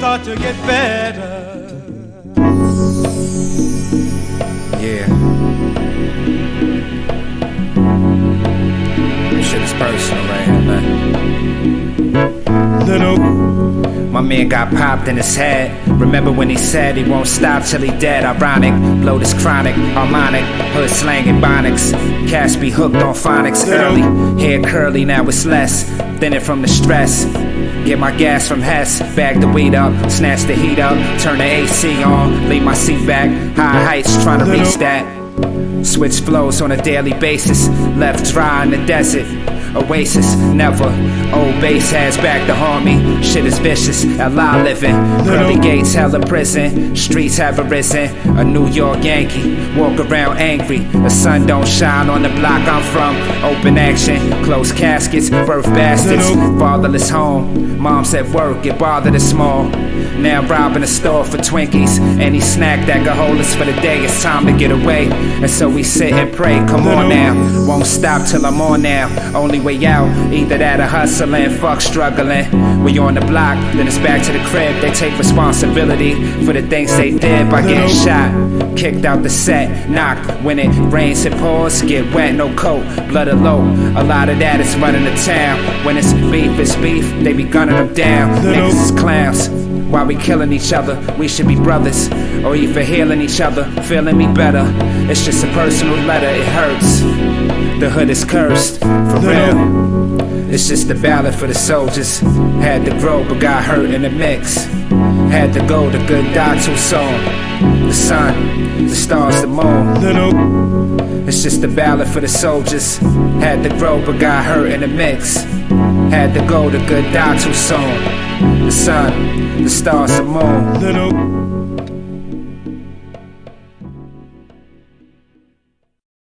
start to get better. Yeah. Shit is personal right here, man. My man got popped in his head. Remember when he said he won't stop till he dead? Ironic, blow this chronic, harmonic, hood slang and bonics. Cats be hooked on phonics early. Hair curly, now it's less. Thinning from the stress. Get my gas from Hess, bag the weed up, snatch the heat up, turn the AC on, leave my seat back, high heights trying to reach that. Switch flows on a daily basis, left dry in the desert. Oasis, never. Old base has back to haunt me. Shit is vicious, LA living. Pearly gates, hella prison. Streets have arisen. A New York Yankee, walk around angry. The sun don't shine on the block I'm from. Open action, closed caskets, birth bastards. Fatherless home, mom's at work, get bothered is small. Now robbing a store for Twinkies. Any snack that can hold us for the day, it's time to get away. And so we sit and pray, come on now. Won't stop till I'm on now. Only way out, either that or hustling, fuck struggling. We on the block, then it's back to the crib. They take responsibility for the things they did by getting shot. Kicked out the set, knocked. When it rains it pours, get wet, no coat, blood low. A lot of that is running the town. When it's beef, they be gunning them down. Niggas is clowns. While we killing each other, we should be brothers. Or even healing each other, feeling me better. It's just a personal letter, it hurts. The hood is cursed, for real. It's just a ballad for the soldiers. Had to grow but got hurt in the mix. Had to go the good Datu song. The sun, the stars, the moon. It's just a ballad for the soldiers. Had to grow but got hurt in the mix. Had to go the good Datu song. The sun, the stars, the moon.